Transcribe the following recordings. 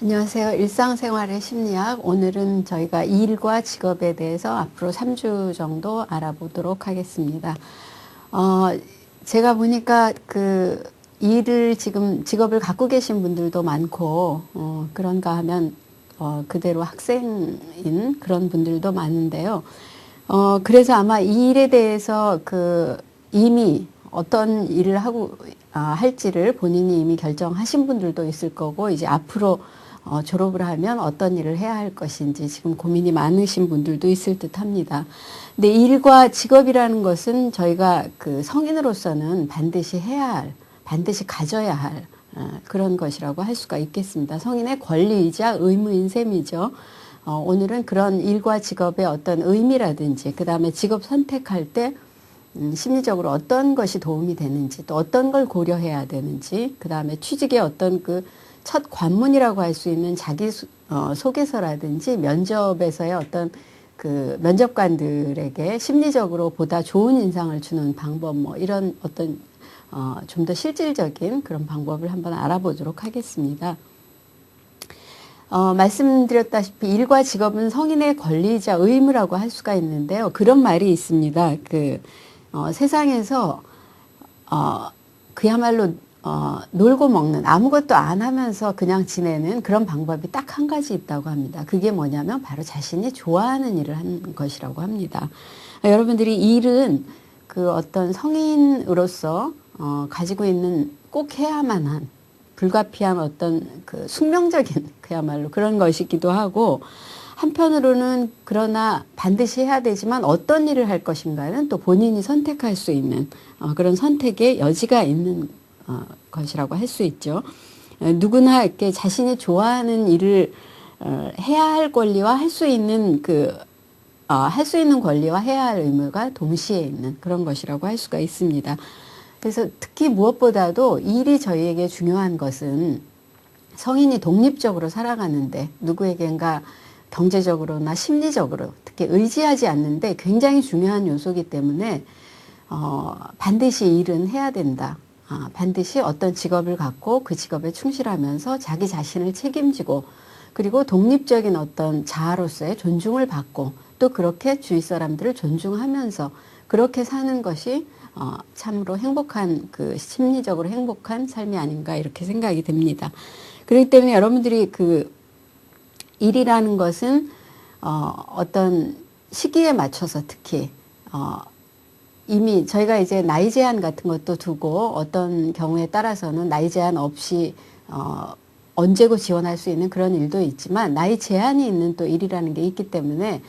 안녕하세요. 일상생활의 심리학. 오늘은 저희가 일과 직업에 대해서 앞으로 3주 정도 알아보도록 하겠습니다. 제가 보니까 일을 지금 직업을 갖고 계신 분들도 많고, 그런가 하면, 그대로 학생인 그런 분들도 많은데요. 그래서 아마 이 일에 대해서 이미 어떤 일을 할지를 본인이 이미 결정하신 분들도 있을 거고, 이제 앞으로 졸업을 하면 어떤 일을 해야 할 것인지 지금 고민이 많으신 분들도 있을 듯 합니다. 근데 일과 직업이라는 것은 저희가 성인으로서는 반드시 해야 할, 반드시 가져야 할 그런 것이라고 할 수가 있겠습니다. 성인의 권리이자 의무인 셈이죠. 오늘은 그런 일과 직업의 어떤 의미라든지, 그 다음에 직업 선택할 때 심리적으로 어떤 것이 도움이 되는지, 또 어떤 걸 고려해야 되는지, 그 다음에 취직의 어떤 첫 관문이라고 할 수 있는 자기 소개서라든지 면접에서의 어떤 면접관들에게 심리적으로 보다 좋은 인상을 주는 방법, 이런 어떤 좀 더 실질적인 그런 방법을 한번 알아보도록 하겠습니다. 말씀드렸다시피 일과 직업은 성인의 권리이자 의무라고 할 수가 있는데요. 그런 말이 있습니다. 세상에서 그야말로 놀고 먹는, 아무것도 안 하면서 그냥 지내는 그런 방법이 딱 한 가지 있다고 합니다. 그게 뭐냐면 바로 자신이 좋아하는 일을 하는 것이라고 합니다. 여러분들이 일은 어떤 성인으로서 가지고 있는 꼭 해야만 한 불가피한 어떤 숙명적인 그야말로 그런 것이기도 하고, 한편으로는 그러나 반드시 해야 되지만 어떤 일을 할 것인가는 또 본인이 선택할 수 있는 그런 선택의 여지가 있는 것이라고 할 수 있죠. 누구나 이렇게 자신이 좋아하는 일을 해야 할 권리와 할 수 있는 할 수 있는 권리와 해야 할 의무가 동시에 있는 그런 것이라고 할 수가 있습니다. 그래서 특히 무엇보다도 일이 저희에게 중요한 것은 성인이 독립적으로 살아가는데 누구에겐가 경제적으로나 심리적으로 특히 의지하지 않는데 굉장히 중요한 요소이기 때문에 반드시 일은 해야 된다. 반드시 어떤 직업을 갖고 그 직업에 충실하면서 자기 자신을 책임지고, 그리고 독립적인 어떤 자아로서의 존중을 받고, 또 그렇게 주위 사람들을 존중하면서 그렇게 사는 것이 참으로 행복한, 심리적으로 행복한 삶이 아닌가 이렇게 생각이 됩니다. 그렇기 때문에 여러분들이 일이라는 것은 어떤 시기에 맞춰서 특히 이미 저희가 이제 나이 제한 같은 것도 두고, 어떤 경우에 따라서는 나이 제한 없이 언제고 지원할 수 있는 그런 일도 있지만, 나이 제한이 있는 또 일이라는 게 있기 때문에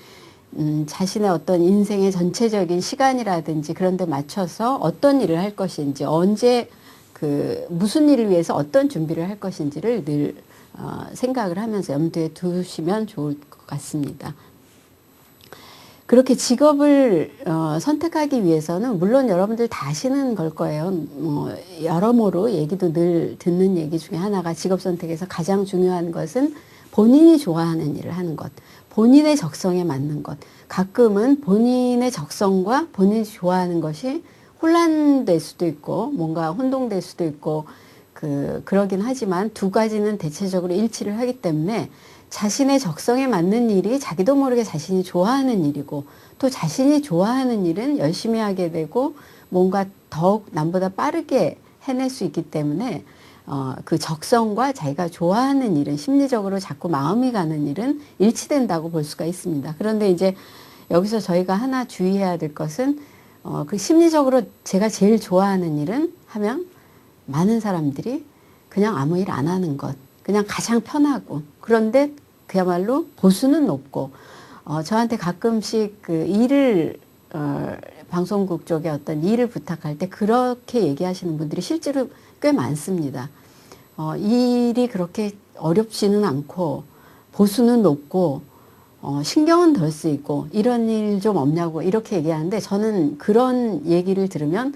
자신의 어떤 인생의 전체적인 시간이라든지 그런 데 맞춰서 어떤 일을 할 것인지, 언제 무슨 일을 위해서 어떤 준비를 할 것인지를 늘 생각을 하면서 염두에 두시면 좋을 것 같습니다. 그렇게 직업을 선택하기 위해서는 물론 여러분들 다 아시는 걸 거예요. 여러모로 얘기도 늘 듣는 얘기 중에 하나가, 직업 선택에서 가장 중요한 것은 본인이 좋아하는 일을 하는 것, 본인의 적성에 맞는 것. 가끔은 본인의 적성과 본인이 좋아하는 것이 혼란될 수도 있고 뭔가 혼동될 수도 있고 그러긴 하지만 두 가지는 대체적으로 일치를 하기 때문에 자신의 적성에 맞는 일이 자기도 모르게 자신이 좋아하는 일이고, 또 자신이 좋아하는 일은 열심히 하게 되고 뭔가 더욱 남보다 빠르게 해낼 수 있기 때문에 그 적성과 자기가 좋아하는 일은, 심리적으로 자꾸 마음이 가는 일은 일치된다고 볼 수가 있습니다. 그런데 이제 여기서 저희가 하나 주의해야 될 것은 심리적으로 제가 제일 좋아하는 일은 하면 많은 사람들이 그냥 아무 일 안 하는 것, 그냥 가장 편하고, 그런데 그야말로 보수는 높고, 저한테 가끔씩 방송국 쪽에 어떤 일을 부탁할 때 그렇게 얘기하시는 분들이 실제로 꽤 많습니다. 일이 그렇게 어렵지는 않고, 보수는 높고, 신경은 덜 쓰이고, 이런 일 좀 없냐고 이렇게 얘기하는데, 저는 그런 얘기를 들으면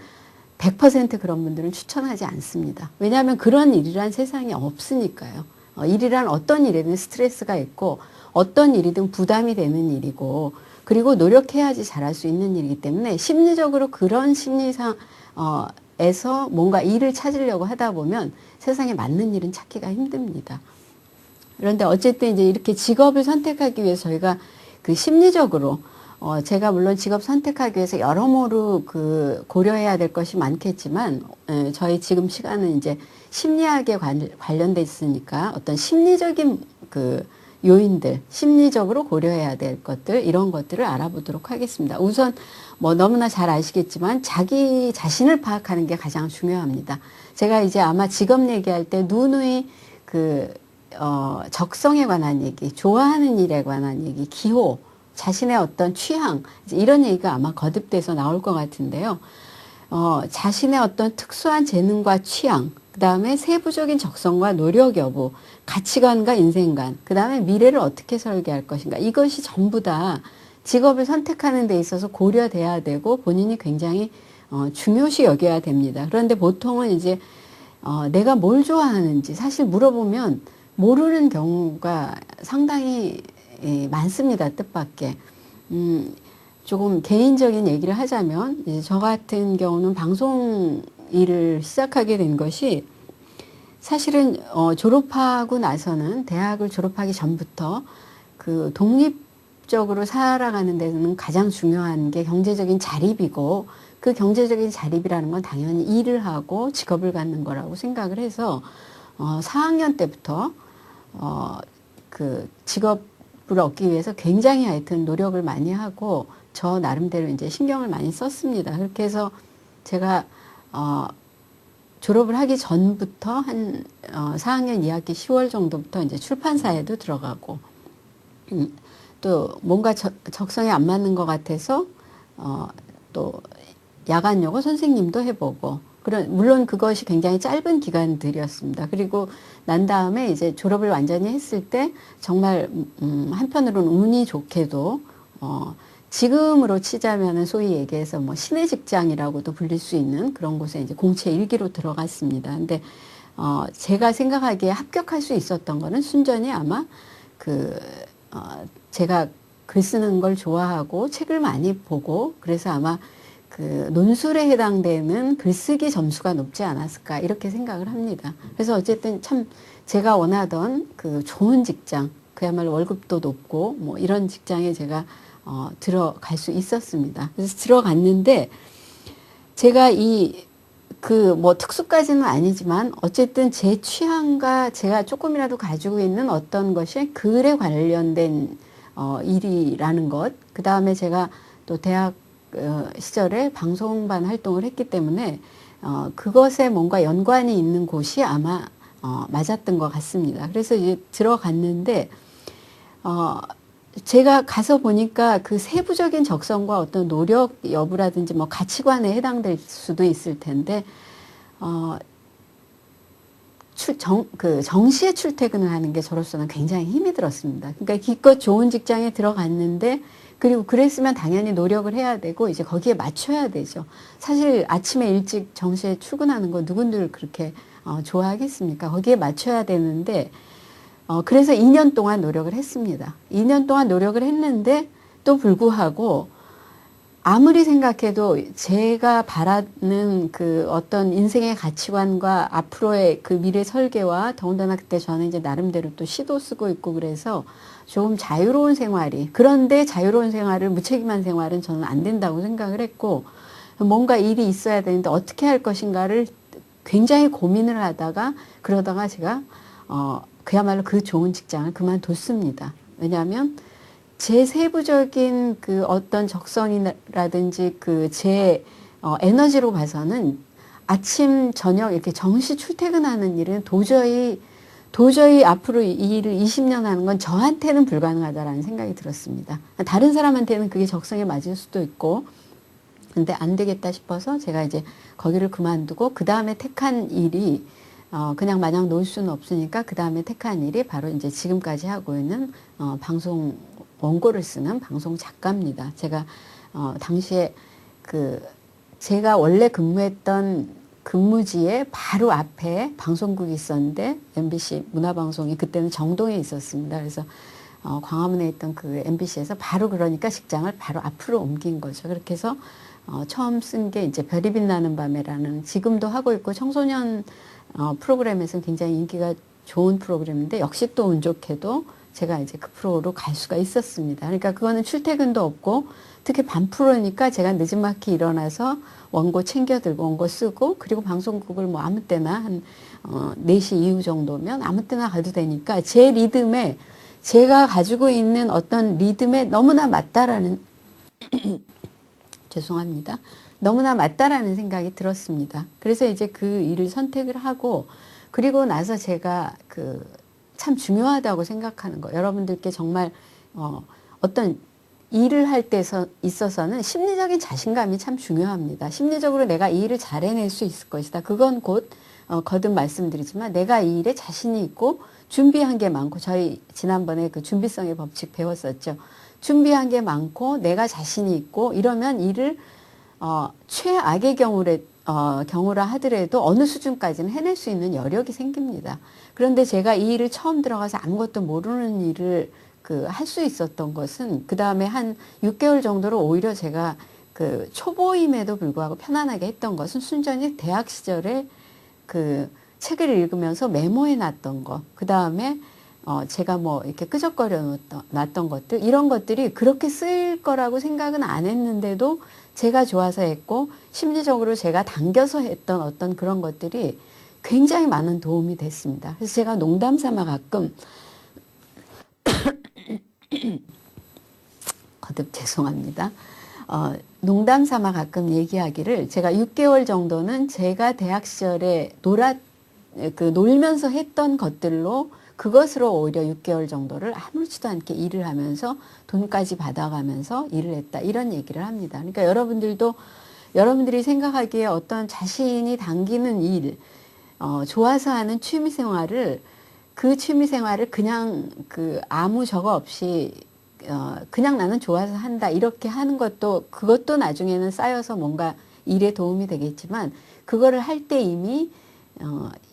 100% 그런 분들은 추천하지 않습니다. 왜냐하면 그런 일이란 세상에 없으니까요. 일이란 어떤 일에든 스트레스가 있고, 어떤 일이든 부담이 되는 일이고, 그리고 노력해야지 잘할 수 있는 일이기 때문에, 심리적으로 그런 에서 뭔가 일을 찾으려고 하다 보면 세상에 맞는 일은 찾기가 힘듭니다. 그런데 어쨌든 이제 이렇게 직업을 선택하기 위해서 저희가 그 심리적으로 제가 물론 직업 선택하기 위해서 여러모로 그 고려해야 될 것이 많겠지만 저희 지금 시간은 이제 심리학에 관련돼 있으니까 어떤 심리적인 그 요인들, 심리적으로 고려해야 될 것들, 이런 것들을 알아보도록 하겠습니다. 우선 뭐 너무나 잘 아시겠지만 자기 자신을 파악하는 게 가장 중요합니다. 제가 이제 아마 직업 얘기할 때 누누이 그 적성에 관한 얘기, 좋아하는 일에 관한 얘기, 기호, 자신의 어떤 취향, 이런 얘기가 아마 거듭돼서 나올 것 같은데요. 자신의 어떤 특수한 재능과 취향, 그 다음에 세부적인 적성과 노력 여부, 가치관과 인생관, 그 다음에 미래를 어떻게 설계할 것인가. 이것이 전부 다 직업을 선택하는 데 있어서 고려돼야 되고 본인이 굉장히 중요시 여겨야 됩니다. 그런데 보통은 이제 내가 뭘 좋아하는지 사실 물어보면 모르는 경우가 상당히 많습니다. 뜻밖의. 조금 개인적인 얘기를 하자면 이제 저 같은 경우는 방송 일을 시작하게 된 것이 사실은 졸업하고 나서는 대학을 졸업하기 전부터 그 독립적으로 살아가는 데는 가장 중요한 게 경제적인 자립이고 그 경제적인 자립이라는 건 당연히 일을 하고 직업을 갖는 거라고 생각을 해서 4학년 때부터 그 직업을 얻기 위해서 굉장히 하여튼 노력을 많이 하고 저 나름대로 이제 신경을 많이 썼습니다. 그렇게 해서 제가 졸업을 하기 전부터 한 4학년 2학기 10월 정도부터 이제 출판사에도 들어가고 또 뭔가 적성에 안 맞는 것 같아서 또 야간 영어 선생님도 해보고 물론 그것이 굉장히 짧은 기간들이었습니다. 그리고 난 다음에 이제 졸업을 완전히 했을 때 정말 한편으로는 운이 좋게도 지금으로 치자면은 소위 얘기해서 뭐 신의 직장이라고도 불릴 수 있는 그런 곳에 이제 공채 1기로 들어갔습니다. 근데 제가 생각하기에 합격할 수 있었던 거는 순전히 아마 제가 글 쓰는 걸 좋아하고 책을 많이 보고 그래서 아마 그 논술에 해당되는 글쓰기 점수가 높지 않았을까 이렇게 생각을 합니다. 그래서 어쨌든 참 제가 원하던 그 좋은 직장, 그야말로 월급도 높고 뭐 이런 직장에 제가 들어갈 수 있었습니다. 그래서 들어갔는데 제가 뭐 특수까지는 아니지만 어쨌든 제 취향과 제가 조금이라도 가지고 있는 어떤 것이 글에 관련된 일이라는 것, 그 다음에 제가 또 대학 시절에 방송반 활동을 했기 때문에 그것에 뭔가 연관이 있는 곳이 아마 맞았던 것 같습니다. 그래서 이제 들어갔는데 제가 가서 보니까 그 세부적인 적성과 어떤 노력 여부라든지 뭐 가치관에 해당될 수도 있을 텐데 정시에 출퇴근을 하는 게 저로서는 굉장히 힘이 들었습니다. 그러니까 기껏 좋은 직장에 들어갔는데 그리고 그랬으면 당연히 노력을 해야 되고 이제 거기에 맞춰야 되죠. 사실 아침에 일찍 정시에 출근하는 거 누군들 그렇게 좋아하겠습니까? 거기에 맞춰야 되는데 그래서 2년 동안 노력을 했습니다. 2년 동안 노력을 했는데 또 불구하고 아무리 생각해도 제가 바라는 그 어떤 인생의 가치관과 앞으로의 그 미래 설계와 더군다나 그때 저는 이제 나름대로 또 시도 쓰고 있고 그래서 조금 자유로운 생활이, 그런데 자유로운 생활을 무책임한 생활은 저는 안 된다고 생각을 했고 뭔가 일이 있어야 되는데 어떻게 할 것인가를 굉장히 고민을 하다가 그러다가 제가 그야말로 그 좋은 직장을 그만뒀습니다. 왜냐하면 제 세부적인 그 어떤 적성이라든지 그 제 에너지로 봐서는 아침 저녁 이렇게 정시 출퇴근하는 일은 도저히 앞으로 이 일을 20년 하는 건 저한테는 불가능하다라는 생각이 들었습니다. 다른 사람한테는 그게 적성에 맞을 수도 있고 근데 안 되겠다 싶어서 제가 이제 거기를 그만두고 그 다음에 택한 일이 그냥 마냥 놓을 수는 없으니까 그 다음에 택한 일이 바로 이제 지금까지 하고 있는 방송 원고를 쓰는 방송 작가입니다. 제가 당시에 제가 원래 근무했던 근무지에 바로 앞에 방송국이 있었는데 MBC 문화방송이 그때는 정동에 있었습니다. 그래서 광화문에 있던 그 MBC에서 바로 그러니까 직장을 바로 앞으로 옮긴 거죠. 그렇게 해서 처음 쓴 게 이제 별이 빛나는 밤에라는 지금도 하고 있고 청소년 프로그램에서 굉장히 인기가 좋은 프로그램인데 역시 또 운 좋게도 제가 이제 그 프로로 갈 수가 있었습니다. 그러니까 그거는 출퇴근도 없고 특히 밤 프로니까 제가 늦은막히 일어나서 원고 챙겨 들고 원고 쓰고 그리고 방송국을 뭐 아무 때나 한 4시 이후 정도면 아무 때나 가도 되니까 제 리듬에 제가 가지고 있는 어떤 리듬에 너무나 맞다라는 죄송합니다. 너무나 맞다라는 생각이 들었습니다. 그래서 이제 그 일을 선택을 하고 그리고 나서 제가 참 중요하다고 생각하는 거. 여러분들께 정말 어떤 일을 할 때 있어서는 심리적인 자신감이 참 중요합니다. 심리적으로 내가 이 일을 잘 해낼 수 있을 것이다. 그건 곧 거듭 말씀드리지만 내가 이 일에 자신이 있고 준비한 게 많고 저희 지난번에 그 준비성의 법칙 배웠었죠. 준비한 게 많고 내가 자신이 있고 이러면 일을 최악의 경우라 하더라도 어느 수준까지는 해낼 수 있는 여력이 생깁니다. 그런데 제가 이 일을 처음 들어가서 아무것도 모르는 일을 할 수 있었던 것은 그 다음에 한 6개월 정도로 오히려 제가 초보임에도 불구하고 편안하게 했던 것은 순전히 대학 시절에 책을 읽으면서 메모해 놨던 거, 그 다음에 제가 뭐 이렇게 끄적거려 놨던 것들, 이런 것들이 그렇게 쓰일 거라고 생각은 안 했는데도 제가 좋아서 했고, 심리적으로 제가 당겨서 했던 어떤 그런 것들이 굉장히 많은 도움이 됐습니다. 그래서 제가 농담 삼아 가끔, 거듭 죄송합니다. 농담 삼아 가끔 얘기하기를 제가 6개월 정도는 제가 대학 시절에 놀면서 했던 것들로 그것으로 오히려 6개월 정도를 아무렇지도 않게 일을 하면서 돈까지 받아가면서 일을 했다. 이런 얘기를 합니다. 그러니까 여러분들이 생각하기에 어떤 자신이 당기는 일, 좋아서 하는 취미생활을 그 취미생활을 그냥 아무 저거 없이 그냥 나는 좋아서 한다 이렇게 하는 것도 그것도 나중에는 쌓여서 뭔가 일에 도움이 되겠지만 그거를 할 때 이미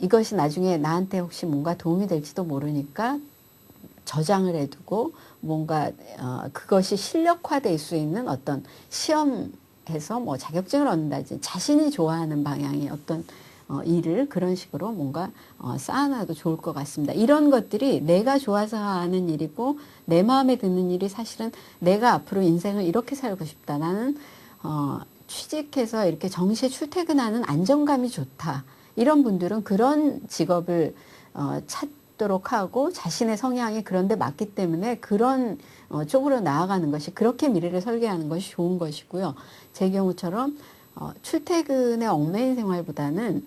이것이 나중에 나한테 혹시 뭔가 도움이 될지도 모르니까 저장을 해두고 뭔가 그것이 실력화될 수 있는 어떤 시험해서 뭐 자격증을 얻는다든지 자신이 좋아하는 방향의 어떤 일을 그런 식으로 뭔가 쌓아놔도 좋을 것 같습니다. 이런 것들이 내가 좋아서 하는 일이고 내 마음에 드는 일이 사실은 내가 앞으로 인생을 이렇게 살고 싶다. 나는 취직해서 이렇게 정시에 출퇴근하는 안정감이 좋다. 이런 분들은 그런 직업을 찾도록 하고 자신의 성향이 그런 데 맞기 때문에 그런 쪽으로 나아가는 것이 그렇게 미래를 설계하는 것이 좋은 것이고요. 제 경우처럼 출퇴근의 얽매인 생활보다는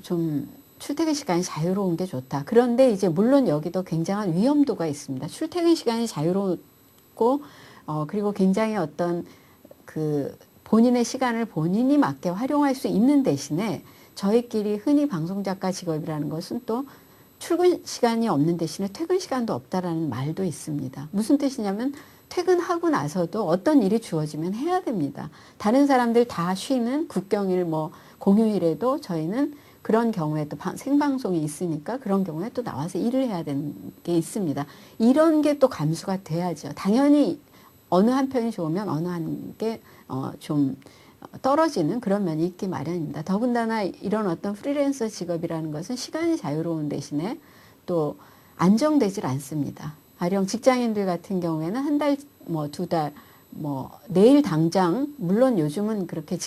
좀 출퇴근 시간이 자유로운 게 좋다. 그런데 이제 물론 여기도 굉장한 위험도가 있습니다. 출퇴근 시간이 자유롭고 그리고 굉장히 어떤 본인의 시간을 본인이 맞게 활용할 수 있는 대신에 저희끼리 흔히 방송작가 직업이라는 것은 또 출근 시간이 없는 대신에 퇴근 시간도 없다라는 말도 있습니다. 무슨 뜻이냐면 퇴근하고 나서도 어떤 일이 주어지면 해야 됩니다. 다른 사람들 다 쉬는 국경일 뭐 공휴일에도 저희는 그런 경우에 또 생방송이 있으니까 그런 경우에 또 나와서 일을 해야 되는 게 있습니다. 이런 게 또 감수가 돼야죠. 당연히 어느 한편이 좋으면 어느 한 게 좀 떨어지는 그런 면이 있기 마련입니다. 더군다나 이런 어떤 프리랜서 직업이라는 것은 시간이 자유로운 대신에 또 안정되질 않습니다. 가령 직장인들 같은 경우에는 한 달, 뭐 2달, 뭐 내일 당장 물론 요즘은 그렇게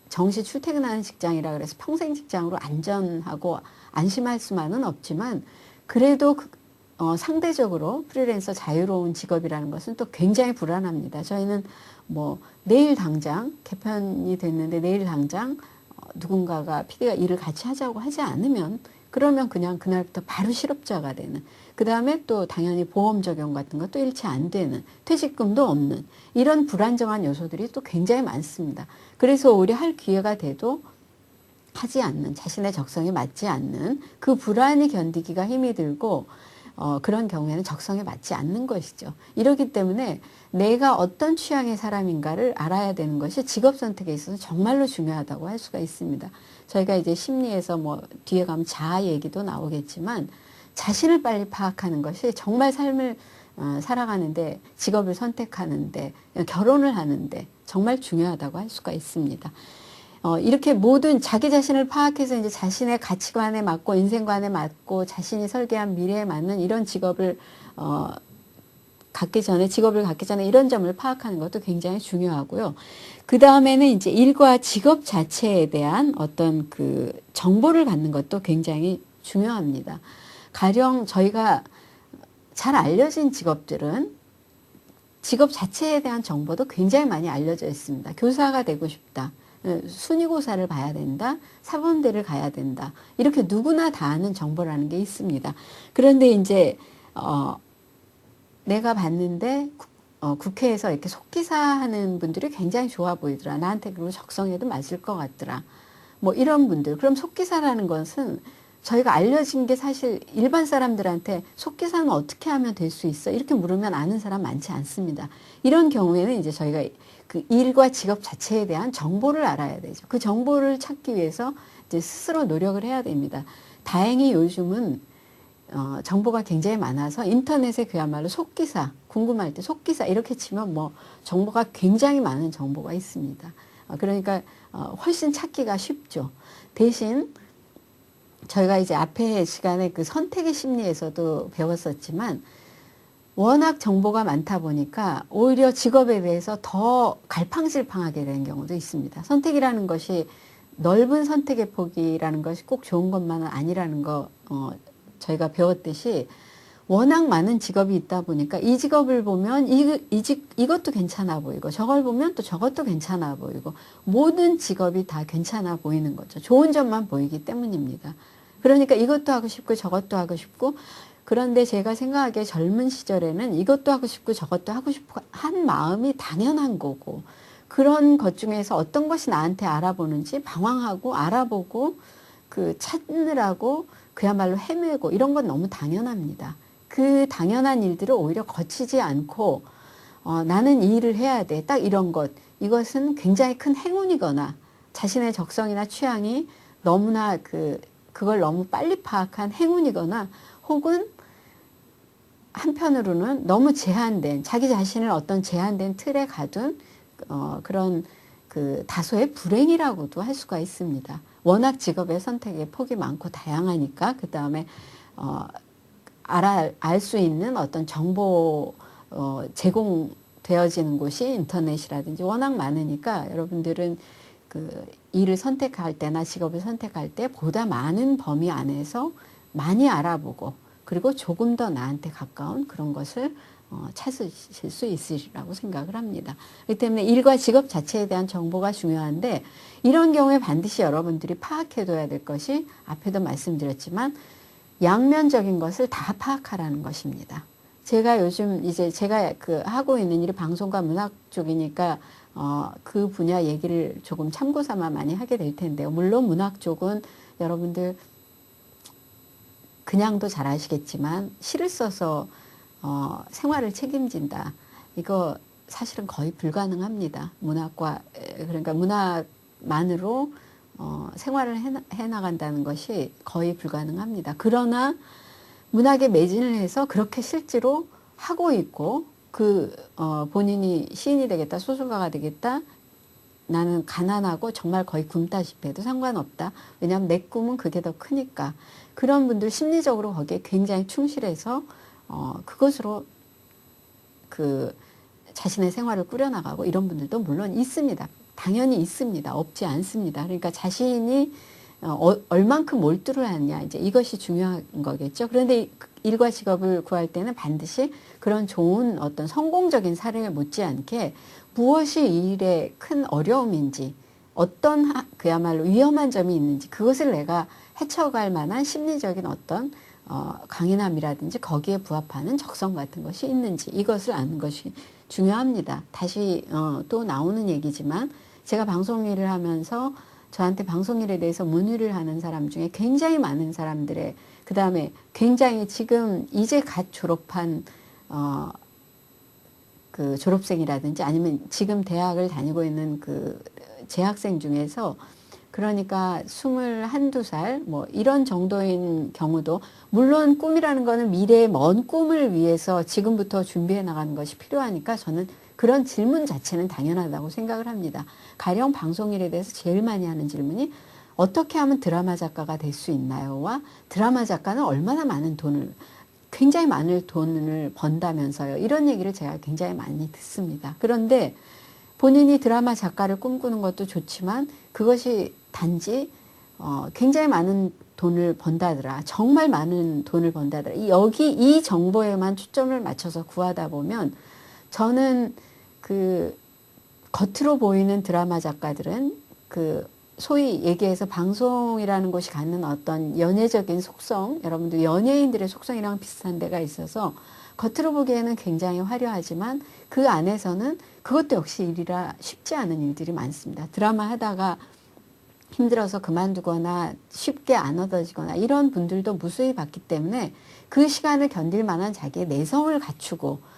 정시 출퇴근하는 직장이라 그래서 평생 직장으로 안전하고 안심할 수만은 없지만 그래도 상대적으로 프리랜서 자유로운 직업이라는 것은 또 굉장히 불안합니다. 저희는 뭐 내일 당장 개편이 됐는데 내일 당장 누군가가 PD가 일을 같이 하자고 하지 않으면 그러면 그냥 그날부터 바로 실업자가 되는, 그 다음에 또 당연히 보험 적용 같은 것도 일치 안 되는, 퇴직금도 없는 이런 불안정한 요소들이 또 굉장히 많습니다. 그래서 오히려 할 기회가 돼도 하지 않는, 자신의 적성에 맞지 않는 그 불안이 견디기가 힘이 들고 그런 경우에는 적성에 맞지 않는 것이죠. 이렇기 때문에 내가 어떤 취향의 사람인가를 알아야 되는 것이 직업 선택에 있어서 정말로 중요하다고 할 수가 있습니다. 저희가 이제 심리에서 뭐 뒤에 가면 자아 얘기도 나오겠지만 자신을 빨리 파악하는 것이 정말 삶을 살아가는데, 직업을 선택하는데, 결혼을 하는데 정말 중요하다고 할 수가 있습니다. 이렇게 모든 자기 자신을 파악해서 이제 자신의 가치관에 맞고 인생관에 맞고 자신이 설계한 미래에 맞는 이런 직업을 직업을 갖기 전에 이런 점을 파악하는 것도 굉장히 중요하고요. 그 다음에는 이제 일과 직업 자체에 대한 어떤 그 정보를 갖는 것도 굉장히 중요합니다. 가령 저희가 잘 알려진 직업들은 직업 자체에 대한 정보도 굉장히 많이 알려져 있습니다. 교사가 되고 싶다. 순위고사를 봐야 된다. 사범대를 가야 된다. 이렇게 누구나 다 아는 정보라는 게 있습니다. 그런데 이제 내가 봤는데 국회에서 이렇게 속기사 하는 분들이 굉장히 좋아 보이더라. 나한테 그리고 적성에도 맞을 것 같더라. 뭐 이런 분들. 그럼 속기사라는 것은 저희가 알려진 게 사실 일반 사람들한테 속기사는 어떻게 하면 될 수 있어? 이렇게 물으면 아는 사람 많지 않습니다. 이런 경우에는 이제 저희가 그 일과 직업 자체에 대한 정보를 알아야 되죠. 그 정보를 찾기 위해서 이제 스스로 노력을 해야 됩니다. 다행히 요즘은 정보가 굉장히 많아서 인터넷에 그야말로 속기사, 궁금할 때 속기사 이렇게 치면 뭐 정보가 굉장히 많은 정보가 있습니다. 그러니까 훨씬 찾기가 쉽죠. 대신 저희가 이제 앞에 시간에 그 선택의 심리에서도 배웠었지만 워낙 정보가 많다 보니까 오히려 직업에 대해서 더 갈팡질팡하게 되는 경우도 있습니다. 선택이라는 것이 넓은 선택의 폭이라는 것이 꼭 좋은 것만은 아니라는 거 저희가 배웠듯이 워낙 많은 직업이 있다 보니까 이 직업을 보면 이것도 괜찮아 보이고 저걸 보면 또 저것도 괜찮아 보이고 모든 직업이 다 괜찮아 보이는 거죠. 좋은 점만 보이기 때문입니다. 그러니까 이것도 하고 싶고 저것도 하고 싶고 그런데 제가 생각하기에 젊은 시절에는 이것도 하고 싶고 저것도 하고 싶고 한 마음이 당연한 거고 그런 것 중에서 어떤 것이 나한테 알아보는지 방황하고 알아보고 그 찾느라고 그야말로 헤매고 이런 건 너무 당연합니다. 그 당연한 일들을 오히려 거치지 않고 나는 이 일을 해야 돼. 딱 이런 것. 이것은 굉장히 큰 행운이거나 자신의 적성이나 취향이 너무나 그걸 너무 빨리 파악한 행운이거나 혹은 한편으로는 너무 제한된 자기 자신을 어떤 제한된 틀에 가둔 그런 그 다소의 불행이라고도 할 수가 있습니다. 워낙 직업의 선택의 폭이 많고 다양하니까 그 다음에 알 수 있는 어떤 정보 제공되어지는 곳이 인터넷이라든지 워낙 많으니까 여러분들은 그 일을 선택할 때나 직업을 선택할 때 보다 많은 범위 안에서 많이 알아보고 그리고 조금 더 나한테 가까운 그런 것을 찾으실 수 있으리라고 생각을 합니다. 그렇기 때문에 일과 직업 자체에 대한 정보가 중요한데 이런 경우에 반드시 여러분들이 파악해둬야 될 것이 앞에도 말씀드렸지만 양면적인 것을 다 파악하라는 것입니다. 제가 요즘 이제 제가 하고 있는 일이 방송과 문학 쪽이니까 그 분야 얘기를 조금 참고 삼아 많이 하게 될 텐데요. 물론 문학 쪽은 여러분들 그냥도 잘 아시겠지만 시를 써서 생활을 책임진다. 이거 사실은 거의 불가능합니다. 그러니까 문학만으로 생활을 해나간다는 것이 거의 불가능합니다. 그러나 문학에 매진을 해서 그렇게 실제로 하고 있고 본인이 시인이 되겠다, 소설가가 되겠다, 나는 가난하고 정말 거의 굶다시피 해도 상관없다. 왜냐하면 내 꿈은 그게 더 크니까. 그런 분들 심리적으로 거기에 굉장히 충실해서 그것으로 자신의 생활을 꾸려나가고 이런 분들도 물론 있습니다. 당연히 있습니다. 없지 않습니다. 그러니까 자신이 얼만큼 몰두를 하느냐 이제 이것이 중요한 거겠죠. 그런데 일과 직업을 구할 때는 반드시 그런 좋은 어떤 성공적인 사례를 못지않게 무엇이 이 일의 큰 어려움인지 어떤 그야말로 위험한 점이 있는지 그것을 내가 헤쳐갈 만한 심리적인 어떤 강인함이라든지 거기에 부합하는 적성 같은 것이 있는지 이것을 아는 것이 중요합니다. 다시 또 나오는 얘기지만 제가 방송 일을 하면서 저한테 방송 일에 대해서 문의를 하는 사람 중에 굉장히 많은 사람들의 그 다음에 굉장히 지금 이제 갓 졸업한 그 졸업생이라든지 아니면 지금 대학을 다니고 있는 그 재학생 중에서 그러니까 21, 22살 뭐 이런 정도인 경우도 물론 꿈이라는 거는 미래의 먼 꿈을 위해서 지금부터 준비해 나가는 것이 필요하니까 저는 그런 질문 자체는 당연하다고 생각을 합니다. 가령 방송일에 대해서 제일 많이 하는 질문이 어떻게 하면 드라마 작가가 될 수 있나요?와 드라마 작가는 얼마나 많은 돈을 굉장히 많은 돈을 번다면서요. 이런 얘기를 제가 굉장히 많이 듣습니다. 그런데 본인이 드라마 작가를 꿈꾸는 것도 좋지만 그것이 단지 굉장히 많은 돈을 번다더라. 정말 많은 돈을 번다더라. 여기 이 정보에만 초점을 맞춰서 구하다 보면 저는 그 겉으로 보이는 드라마 작가들은 그 소위 얘기해서 방송이라는 곳이 갖는 어떤 연예적인 속성, 여러분들 연예인들의 속성이랑 비슷한 데가 있어서 겉으로 보기에는 굉장히 화려하지만 그 안에서는 그것도 역시 일이라 쉽지 않은 일들이 많습니다. 드라마 하다가 힘들어서 그만두거나 쉽게 안 얻어지거나 이런 분들도 무수히 봤기 때문에 그 시간을 견딜 만한 자기의 내성을 갖추고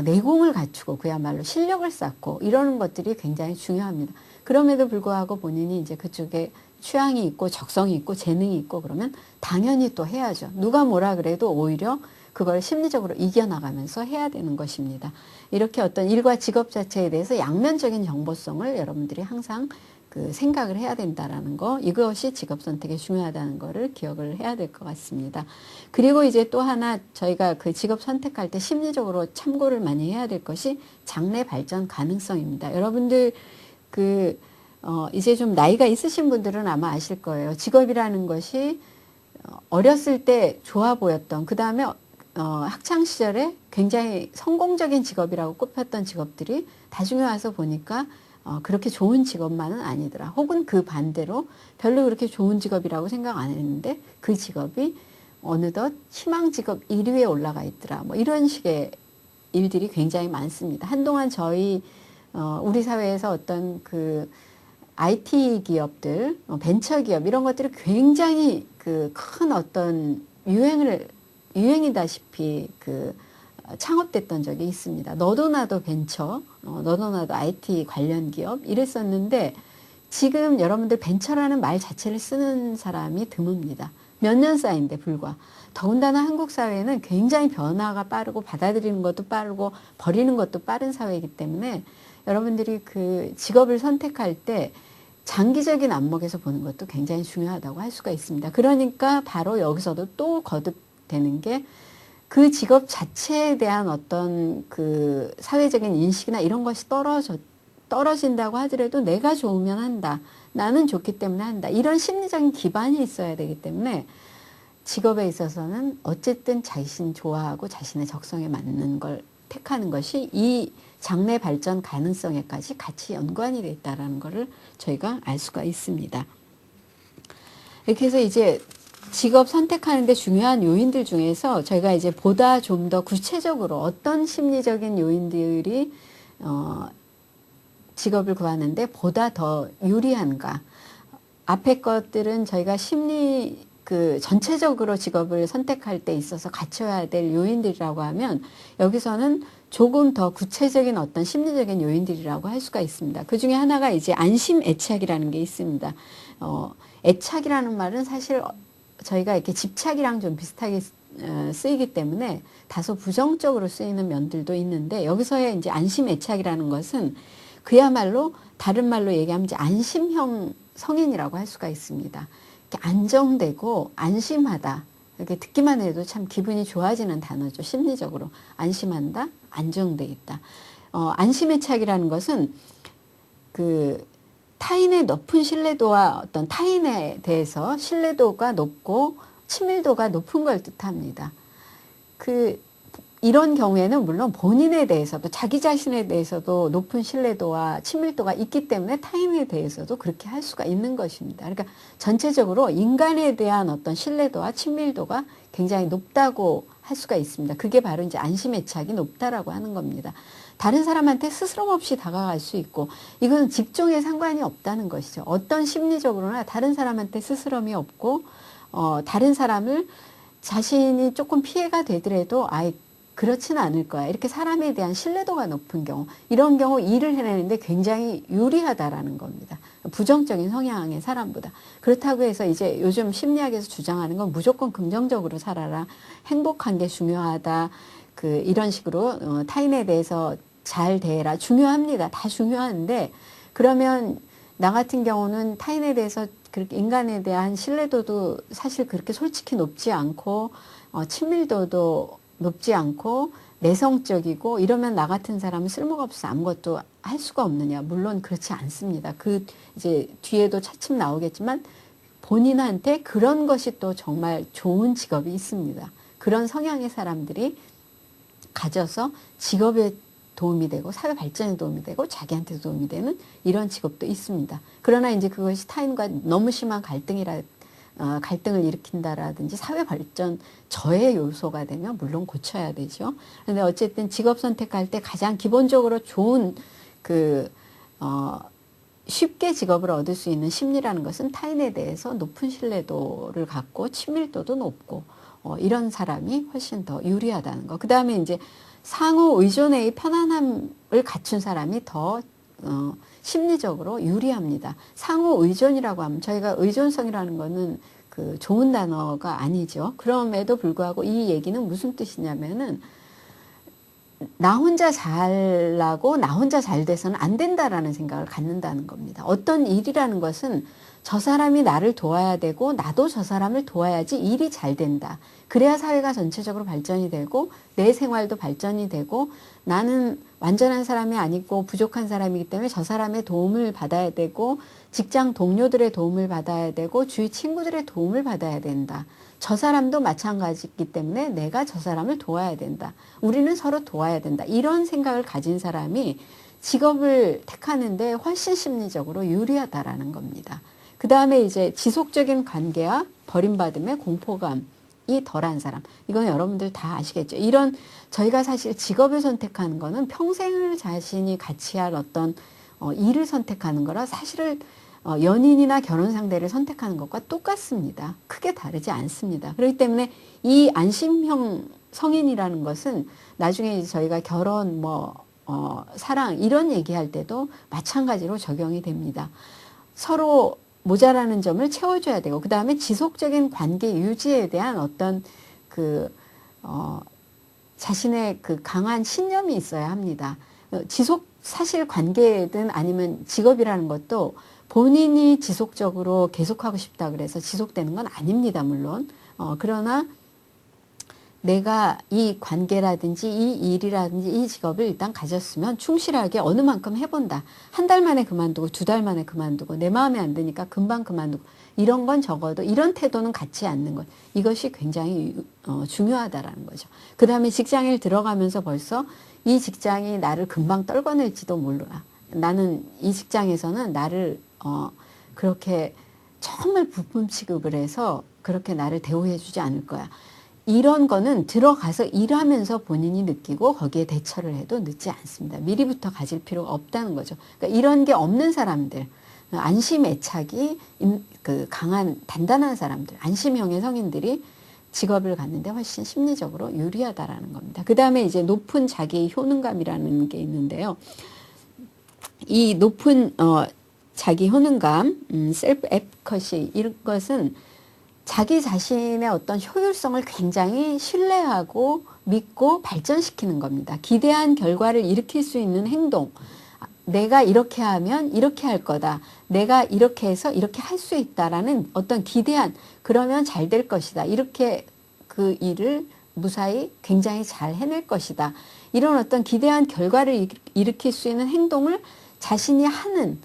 내공을 갖추고 그야말로 실력을 쌓고 이러는 것들이 굉장히 중요합니다. 그럼에도 불구하고 본인이 이제 그쪽에 취향이 있고 적성이 있고 재능이 있고 그러면 당연히 또 해야죠. 누가 뭐라 그래도 오히려 그걸 심리적으로 이겨나가면서 해야 되는 것입니다. 이렇게 어떤 일과 직업 자체에 대해서 양면적인 정보성을 여러분들이 항상 그 생각을 해야 된다라는 거, 이것이 직업 선택에 중요하다는 거를 기억을 해야 될 것 같습니다. 그리고 이제 또 하나 저희가 그 직업 선택할 때 심리적으로 참고를 많이 해야 될 것이 장래 발전 가능성입니다. 여러분들 이제 좀 나이가 있으신 분들은 아마 아실 거예요. 직업이라는 것이 어렸을 때 좋아 보였던, 그 다음에 학창 시절에 굉장히 성공적인 직업이라고 꼽혔던 직업들이 나중에 와서 보니까 그렇게 좋은 직업만은 아니더라. 혹은 그 반대로 별로 그렇게 좋은 직업이라고 생각 안 했는데 그 직업이 어느덧 희망 직업 1위에 올라가 있더라. 뭐 이런 식의 일들이 굉장히 많습니다. 한동안 우리 사회에서 어떤 그 IT 기업들, 벤처 기업 이런 것들이 굉장히 그 큰 어떤 유행이다시피 창업됐던 적이 있습니다. 너도 나도 벤처, 너도 나도 IT 관련 기업 이랬었는데 지금 여러분들 벤처라는 말 자체를 쓰는 사람이 드뭅니다. 몇 년 사이인데 불과. 더군다나 한국 사회는 굉장히 변화가 빠르고 받아들이는 것도 빠르고 버리는 것도 빠른 사회이기 때문에 여러분들이 그 직업을 선택할 때 장기적인 안목에서 보는 것도 굉장히 중요하다고 할 수가 있습니다. 그러니까 바로 여기서도 또 거듭되는 게 그 직업 자체에 대한 어떤 그 사회적인 인식이나 이런 것이 떨어진다고 하더라도 내가 좋으면 한다. 나는 좋기 때문에 한다. 이런 심리적인 기반이 있어야 되기 때문에 직업에 있어서는 어쨌든 자신 좋아하고 자신의 적성에 맞는 걸 택하는 것이 이 장래 발전 가능성에까지 같이 연관이 돼 있다는 것을 저희가 알 수가 있습니다. 이렇게 해서 이제 직업 선택하는데 중요한 요인들 중에서 저희가 이제 보다 좀 더 구체적으로 어떤 심리적인 요인들이 직업을 구하는데 보다 더 유리한가. 앞에 것들은 저희가 전체적으로 직업을 선택할 때 있어서 갖춰야 될 요인들이라고 하면 여기서는 조금 더 구체적인 어떤 심리적인 요인들이라고 할 수가 있습니다. 그 중에 하나가 이제 안심 애착이라는 게 있습니다. 애착이라는 말은 사실 저희가 이렇게 집착이랑 좀 비슷하게 쓰이기 때문에 다소 부정적으로 쓰이는 면들도 있는데 여기서의 이제 안심 애착이라는 것은 그야말로 다른 말로 얘기하면 이제 안심형 성인이라고 할 수가 있습니다. 이렇게 안정되고 안심하다. 이렇게 듣기만 해도 참 기분이 좋아지는 단어죠. 심리적으로 안심한다, 안정돼 있다. 안심애착이라는 것은 타인의 높은 신뢰도와 어떤 타인에 대해서 신뢰도가 높고 친밀도가 높은 걸 뜻합니다. 이런 경우에는 물론 본인에 대해서도 자기 자신에 대해서도 높은 신뢰도와 친밀도가 있기 때문에 타인에 대해서도 그렇게 할 수가 있는 것입니다. 그러니까 전체적으로 인간에 대한 어떤 신뢰도와 친밀도가 굉장히 높다고 할 수가 있습니다. 그게 바로 이제 안심애착이 높다라고 하는 겁니다. 다른 사람한테 스스럼 없이 다가갈 수 있고 이건 직종에 상관이 없다는 것이죠. 어떤 심리적으로나 다른 사람한테 스스럼이 없고 다른 사람을 자신이 조금 피해가 되더라도 그렇지는 않을 거야. 이렇게 사람에 대한 신뢰도가 높은 경우 이런 경우 일을 해내는데 굉장히 유리하다라는 겁니다. 부정적인 성향의 사람보다. 그렇다고 해서 이제 요즘 심리학에서 주장하는 건 무조건 긍정적으로 살아라. 행복한 게 중요하다. 이런 식으로 타인에 대해서 잘 대해라. 중요합니다. 다 중요한데 그러면 나 같은 경우는 타인에 대해서 그렇게 인간에 대한 신뢰도도 사실 그렇게 솔직히 높지 않고 친밀도도 높지 않고 내성적이고 이러면 나 같은 사람은 쓸모가 없어서 아무것도 할 수가 없느냐. 물론 그렇지 않습니다. 그 이제 뒤에도 차츰 나오겠지만 본인한테 그런 것이 또 정말 좋은 직업이 있습니다. 그런 성향의 사람들이 가져서 직업에 도움이 되고 사회 발전에 도움이 되고 자기한테도 도움이 되는 이런 직업도 있습니다. 그러나 이제 그것이 타인과 너무 심한 갈등을 일으킨다라든지 사회 발전 저해 요소가 되면 물론 고쳐야 되죠. 그런데 어쨌든 직업 선택할 때 가장 기본적으로 좋은 쉽게 직업을 얻을 수 있는 심리라는 것은 타인에 대해서 높은 신뢰도를 갖고 친밀도도 높고 이런 사람이 훨씬 더 유리하다는 거. 그 다음에 이제 상호 의존의 편안함을 갖춘 사람이 더 심리적으로 유리합니다. 상호 의존이라고 하면 저희가 의존성이라는 거는 그 좋은 단어가 아니죠. 그럼에도 불구하고 이 얘기는 무슨 뜻이냐면은 나 혼자 잘나고 나 혼자 잘 돼서는 안 된다라는 생각을 갖는다는 겁니다. 어떤 일이라는 것은 저 사람이 나를 도와야 되고 나도 저 사람을 도와야지 일이 잘 된다. 그래야 사회가 전체적으로 발전이 되고 내 생활도 발전이 되고 나는 완전한 사람이 아니고 부족한 사람이기 때문에 저 사람의 도움을 받아야 되고 직장 동료들의 도움을 받아야 되고 주위 친구들의 도움을 받아야 된다. 저 사람도 마찬가지이기 때문에 내가 저 사람을 도와야 된다. 우리는 서로 도와야 된다. 이런 생각을 가진 사람이 직업을 택하는데 훨씬 심리적으로 유리하다라는 겁니다. 그 다음에 이제 지속적인 관계와 버림받음의 공포감이 덜한 사람. 이건 여러분들 다 아시겠죠. 이런 저희가 사실 직업을 선택하는 거는 평생을 자신이 같이 할 어떤 일을 선택하는 거라 사실은 연인이나 결혼 상대를 선택하는 것과 똑같습니다. 크게 다르지 않습니다. 그렇기 때문에 이 안심형 성인이라는 것은 나중에 이제 저희가 결혼, 사랑 이런 얘기할 때도 마찬가지로 적용이 됩니다. 서로 모자라는 점을 채워줘야 되고 그 다음에 지속적인 관계 유지에 대한 어떤 자신의 그 강한 신념이 있어야 합니다. 사실 관계든 아니면 직업이라는 것도 본인이 지속적으로 계속하고 싶다 그래서 지속되는 건 아닙니다, 물론. 그러나 내가 이 관계라든지 이 일이라든지 이 직업을 일단 가졌으면 충실하게 어느 만큼 해본다. 한 달 만에 그만두고 두 달 만에 그만두고 내 마음에 안 드니까 금방 그만두고 이런 건 적어도 이런 태도는 갖지 않는 것. 이것이 굉장히 중요하다라는 거죠. 그 다음에 직장에 들어가면서 벌써 이 직장이 나를 금방 떨궈낼지도 몰라. 나는 이 직장에서는 나를 그렇게 정말 부품 취급을 해서 그렇게 나를 대우해 주지 않을 거야. 이런 거는 들어가서 일하면서 본인이 느끼고 거기에 대처를 해도 늦지 않습니다. 미리부터 가질 필요가 없다는 거죠. 그러니까 이런 게 없는 사람들, 안심 애착이 강한 단단한 사람들, 안심형의 성인들이 직업을 갖는데 훨씬 심리적으로 유리하다라는 겁니다. 그 다음에 이제 높은 자기 효능감이라는 게 있는데요. 이 높은 자기 효능감, 셀프 에피커시 이런 것은 자기 자신의 어떤 효율성을 굉장히 신뢰하고 믿고 발전시키는 겁니다. 기대한 결과를 일으킬 수 있는 행동. 내가 이렇게 하면 이렇게 할 거다. 내가 이렇게 해서 이렇게 할 수 있다라는 어떤 기대한 그러면 잘 될 것이다. 이렇게 그 일을 무사히 굉장히 잘 해낼 것이다. 이런 어떤 기대한 결과를 일으킬 수 있는 행동을 자신이 하는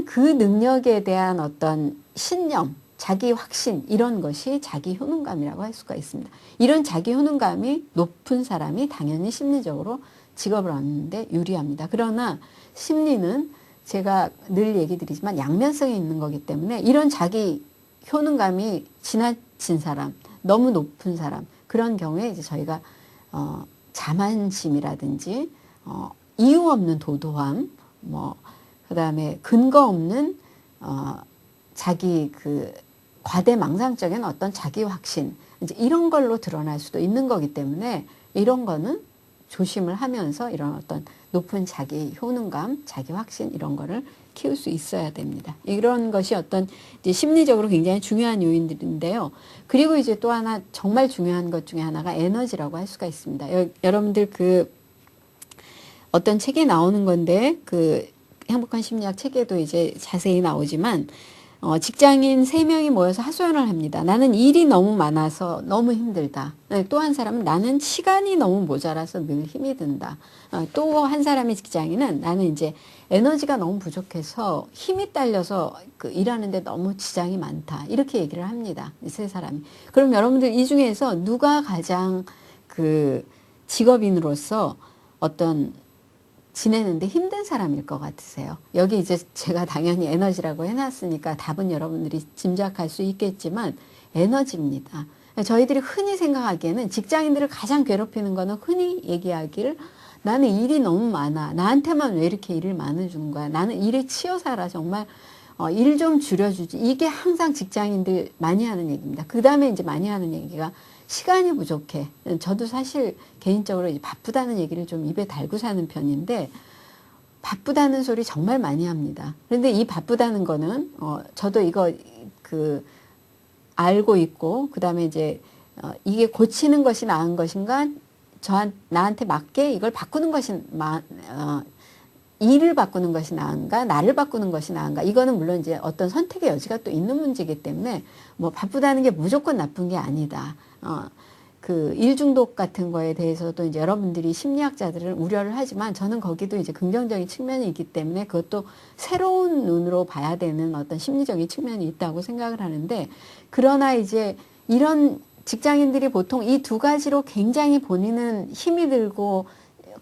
그 능력에 대한 어떤 신념, 자기 확신 이런 것이 자기 효능감이라고 할 수가 있습니다. 이런 자기 효능감이 높은 사람이 당연히 심리적으로 직업을 얻는데 유리합니다. 그러나 심리는 제가 늘 얘기 드리지만 양면성이 있는 거기 때문에 이런 자기 효능감이 지나친 사람, 너무 높은 사람 그런 경우에 이제 저희가 자만심이라든지 이유 없는 도도함, 그다음에 근거 없는 자기 과대망상적인 어떤 자기 확신 이제 이런 걸로 드러날 수도 있는 거기 때문에 이런 거는 조심을 하면서 이런 어떤 높은 자기 효능감, 자기 확신 이런 거를 키울 수 있어야 됩니다. 이런 것이 어떤 이제 심리적으로 굉장히 중요한 요인들인데요. 그리고 이제 또 하나 정말 중요한 것 중에 하나가 에너지라고 할 수가 있습니다. 여러분들 어떤 책에 나오는 건데 그 행복한 심리학 책에도 이제 자세히 나오지만 직장인 3명이 모여서 하소연을 합니다. 나는 일이 너무 많아서 너무 힘들다. 또 한 사람은 나는 시간이 너무 모자라서 늘 힘이 든다. 또 한 사람의 직장인은 나는 이제 에너지가 너무 부족해서 힘이 딸려서 그 일하는데 너무 지장이 많다. 이렇게 얘기를 합니다. 이 3사람이. 그럼 여러분들 이 중에서 누가 가장 그 직업인으로서 어떤 지내는데 힘든 사람일 것 같으세요? 여기 이제 제가 당연히 에너지라고 해놨으니까 답은 여러분들이 짐작할 수 있겠지만 에너지입니다. 저희들이 흔히 생각하기에는 직장인들을 가장 괴롭히는 거는 흔히 얘기하기를 나는 일이 너무 많아. 나한테만 왜 이렇게 일을 많이 주는 거야. 나는 일에 치여 살아. 정말 일 좀 줄여주지. 이게 항상 직장인들 많이 하는 얘기입니다. 그 다음에 이제 많이 하는 얘기가 시간이 부족해. 저도 사실 개인적으로 바쁘다는 얘기를 좀 입에 달고 사는 편인데 바쁘다는 소리 정말 많이 합니다. 그런데 이 바쁘다는 거는 저도 이거 그 알고 있고 그 다음에 이제 이게 고치는 것이 나은 것인가 나한테 맞게 이걸 바꾸는 것이 일을 바꾸는 것이 나은가 나를 바꾸는 것이 나은가 이거는 물론 이제 어떤 선택의 여지가 또 있는 문제이기 때문에 뭐 바쁘다는 게 무조건 나쁜 게 아니다. 그 일 중독 같은 거에 대해서도 이제 여러분들이 심리학자들은 우려를 하지만 저는 거기도 이제 긍정적인 측면이 있기 때문에 그것도 새로운 눈으로 봐야 되는 어떤 심리적인 측면이 있다고 생각을 하는데 그러나 이제 이런 직장인들이 보통 이 2가지로 굉장히 본인은 힘이 들고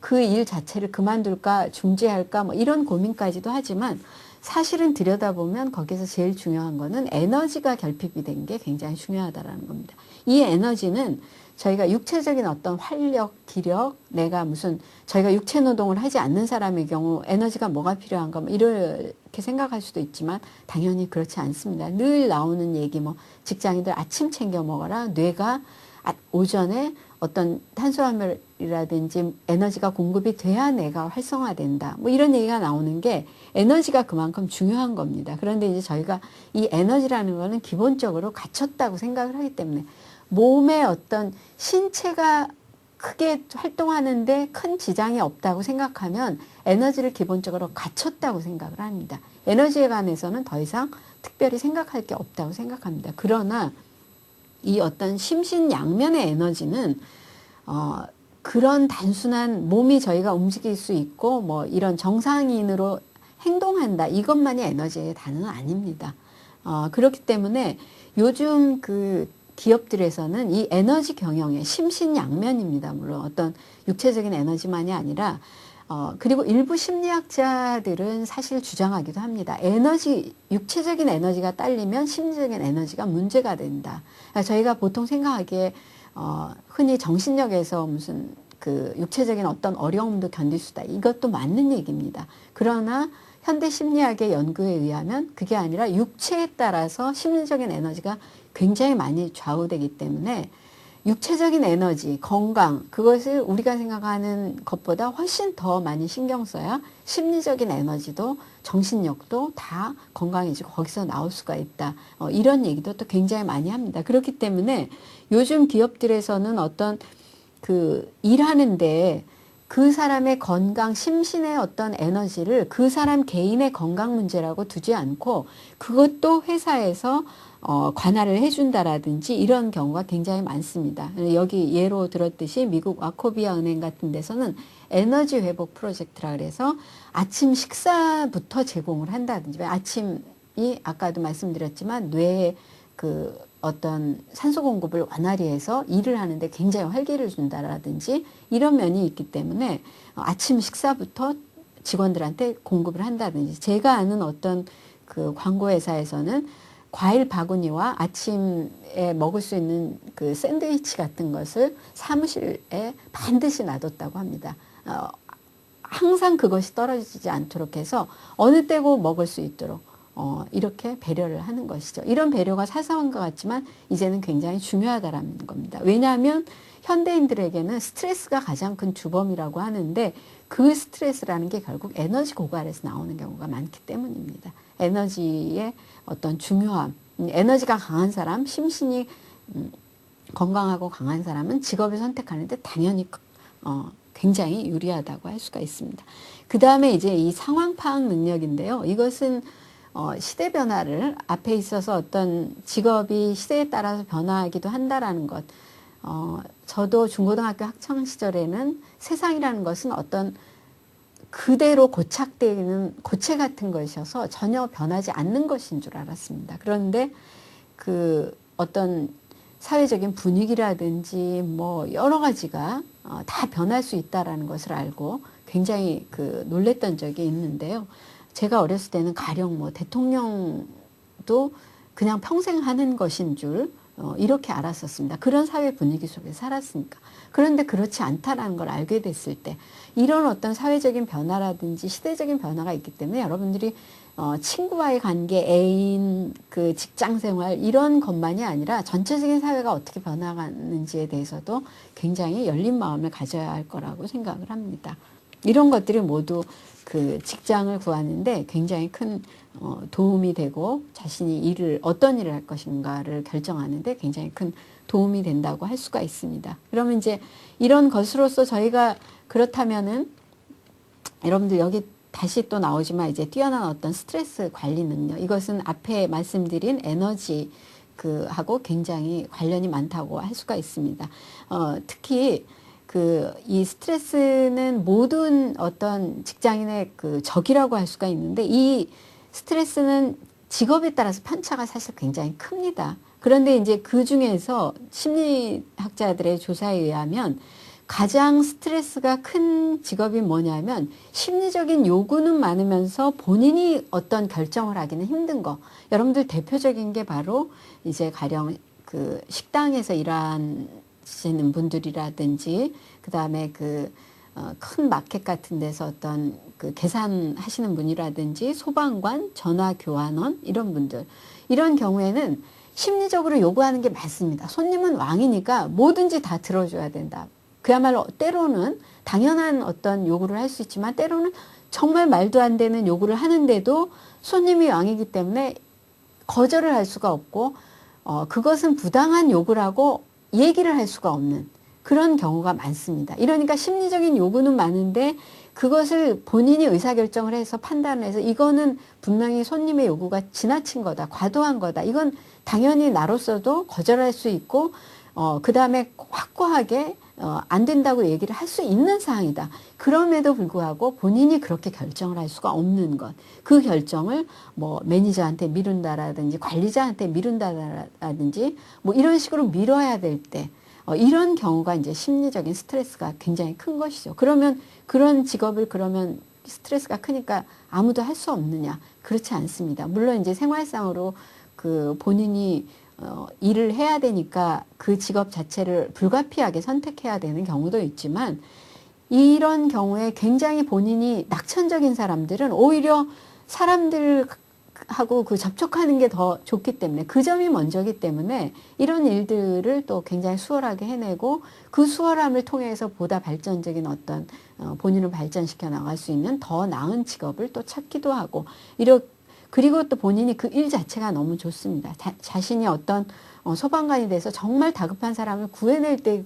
그 일 자체를 그만둘까 중지할까 뭐 이런 고민까지도 하지만 사실은 들여다보면 거기서 제일 중요한 거는 에너지가 결핍이 된 게 굉장히 중요하다라는 겁니다. 이 에너지는 저희가 육체적인 어떤 활력, 기력, 저희가 육체 노동을 하지 않는 사람의 경우 에너지가 뭐가 필요한가 뭐 이렇게 생각할 수도 있지만 당연히 그렇지 않습니다. 늘 나오는 얘기 뭐 직장인들 아침 챙겨 먹어라. 뇌가 오전에 어떤 탄수화물이라든지 에너지가 공급이 돼야 뇌가 활성화된다. 뭐 이런 얘기가 나오는 게 에너지가 그만큼 중요한 겁니다. 그런데 이제 저희가 이 에너지라는 거는 기본적으로 갖췄다고 생각을 하기 때문에 몸의 어떤 신체가 크게 활동하는데 큰 지장이 없다고 생각하면 에너지를 기본적으로 갖췄다고 생각을 합니다. 에너지에 관해서는 더 이상 특별히 생각할 게 없다고 생각합니다. 그러나 이 어떤 심신양면의 에너지는 그런 단순한 몸이 저희가 움직일 수 있고 뭐 이런 정상인으로 행동한다 이것만이 에너지의 단어는 아닙니다. 그렇기 때문에 요즘 그 기업들에서는 이 에너지 경영의 심신양면입니다. 물론 어떤 육체적인 에너지만이 아니라 그리고 일부 심리학자들은 사실 주장하기도 합니다. 육체적인 에너지가 딸리면 심리적인 에너지가 문제가 된다. 그러니까 저희가 보통 생각하기에 흔히 정신력에서 무슨 그 육체적인 어떤 어려움도 견딜 수 있다. 이것도 맞는 얘기입니다. 그러나 현대 심리학의 연구에 의하면 그게 아니라 육체에 따라서 심리적인 에너지가 굉장히 많이 좌우되기 때문에 육체적인 에너지, 건강, 그것을 우리가 생각하는 것보다 훨씬 더 많이 신경 써야 심리적인 에너지도 정신력도 다 건강해지고 거기서 나올 수가 있다. 이런 얘기도 또 굉장히 많이 합니다. 그렇기 때문에 요즘 기업들에서는 어떤 그 일하는데 그 사람의 건강, 심신의 어떤 에너지를 그 사람 개인의 건강 문제라고 두지 않고 그것도 회사에서 관할을 해준다라든지 이런 경우가 굉장히 많습니다. 여기 예로 들었듯이 미국 와코비아 은행 같은 데서는 에너지 회복 프로젝트라 그래서 아침 식사부터 제공을 한다든지 아침이 아까도 말씀드렸지만 뇌에 그 어떤 산소 공급을 완화리 해서 일을 하는데 굉장히 활기를 준다라든지 이런 면이 있기 때문에 아침 식사부터 직원들한테 공급을 한다든지 제가 아는 어떤 그 광고 회사에서는 과일 바구니와 아침에 먹을 수 있는 그 샌드위치 같은 것을 사무실에 반드시 놔뒀다고 합니다. 항상 그것이 떨어지지 않도록 해서 어느 때고 먹을 수 있도록 이렇게 배려를 하는 것이죠. 이런 배려가 사소한 것 같지만 이제는 굉장히 중요하다라는 겁니다. 왜냐하면 현대인들에게는 스트레스가 가장 큰 주범이라고 하는데 그 스트레스라는 게 결국 에너지 고갈에서 나오는 경우가 많기 때문입니다. 에너지의 어떤 중요함, 에너지가 강한 사람, 심신이 건강하고 강한 사람은 직업을 선택하는데 당연히 굉장히 유리하다고 할 수가 있습니다. 그 다음에 이제 이 상황 파악 능력인데요. 이것은 시대 변화를 앞에 있어서 어떤 직업이 시대에 따라서 변화하기도 한다라는 것. 저도 중고등학교 학창 시절에는 세상이라는 것은 어떤 그대로 고착되는 고체 같은 것이어서 전혀 변하지 않는 것인 줄 알았습니다. 그런데 그 어떤 사회적인 분위기라든지 뭐 여러 가지가 다 변할 수 있다라는 것을 알고 굉장히 그 놀랬던 적이 있는데요. 제가 어렸을 때는 가령 뭐 대통령도 그냥 평생 하는 것인 줄 이렇게 알았었습니다. 그런 사회 분위기 속에 살았으니까. 그런데 그렇지 않다라는 걸 알게 됐을 때 이런 어떤 사회적인 변화라든지 시대적인 변화가 있기 때문에 여러분들이 친구와의 관계, 애인, 그 직장 생활 이런 것만이 아니라 전체적인 사회가 어떻게 변화가는지에 대해서도 굉장히 열린 마음을 가져야 할 거라고 생각을 합니다. 이런 것들이 모두 그 직장을 구하는데 굉장히 큰 도움이 되고 자신이 어떤 일을 할 것인가를 결정하는데 굉장히 큰 도움이 된다고 할 수가 있습니다. 그러면 이제 이런 것으로서 저희가 그렇다면은 여러분들 여기 다시 또 나오지만 이제 뛰어난 어떤 스트레스 관리 능력, 이것은 앞에 말씀드린 에너지 하고 굉장히 관련이 많다고 할 수가 있습니다. 특히 이 스트레스는 모든 어떤 직장인의 그 적이라고 할 수가 있는데 이 스트레스는 직업에 따라서 편차가 사실 굉장히 큽니다. 그런데 이제 그 중에서 심리학자들의 조사에 의하면 가장 스트레스가 큰 직업이 뭐냐면 심리적인 요구는 많으면서 본인이 어떤 결정을 하기는 힘든 거. 여러분들 대표적인 게 바로 이제 가령 그 식당에서 일하시는 분들이라든지 그 다음에 큰 마켓 같은 데서 어떤 그 계산하시는 분이라든지 소방관, 전화교환원 이런 분들. 이런 경우에는 심리적으로 요구하는 게 많습니다. 손님은 왕이니까 뭐든지 다 들어줘야 된다. 그야말로 때로는 당연한 어떤 요구를 할 수 있지만 때로는 정말 말도 안 되는 요구를 하는데도 손님이 왕이기 때문에 거절을 할 수가 없고 그것은 부당한 요구라고 얘기를 할 수가 없는 그런 경우가 많습니다. 이러니까 심리적인 요구는 많은데 그것을 본인이 의사결정을 해서 판단을 해서 이거는 분명히 손님의 요구가 지나친 거다, 과도한 거다. 이건 당연히 나로서도 거절할 수 있고 그 다음에 확고하게 안 된다고 얘기를 할 수 있는 사항이다. 그럼에도 불구하고 본인이 그렇게 결정을 할 수가 없는 것. 그 결정을 뭐 매니저한테 미룬다라든지 관리자한테 미룬다라든지 뭐 이런 식으로 미뤄야 될 때 이런 경우가 이제 심리적인 스트레스가 굉장히 큰 것이죠. 그러면 그런 직업을 그러면 스트레스가 크니까 아무도 할 수 없느냐? 그렇지 않습니다. 물론 이제 생활상으로 그 본인이 일을 해야 되니까 그 직업 자체를 불가피하게 선택해야 되는 경우도 있지만 이런 경우에 굉장히 본인이 낙천적인 사람들은 오히려 사람들하고 그 접촉하는 게 더 좋기 때문에 그 점이 먼저기 때문에 이런 일들을 또 굉장히 수월하게 해내고 그 수월함을 통해서 보다 발전적인 어떤 본인을 발전시켜 나갈 수 있는 더 나은 직업을 또 찾기도 하고 그리고 또 본인이 그 일 자체가 너무 좋습니다. 자신이 어떤 소방관이 돼서 정말 다급한 사람을 구해낼 때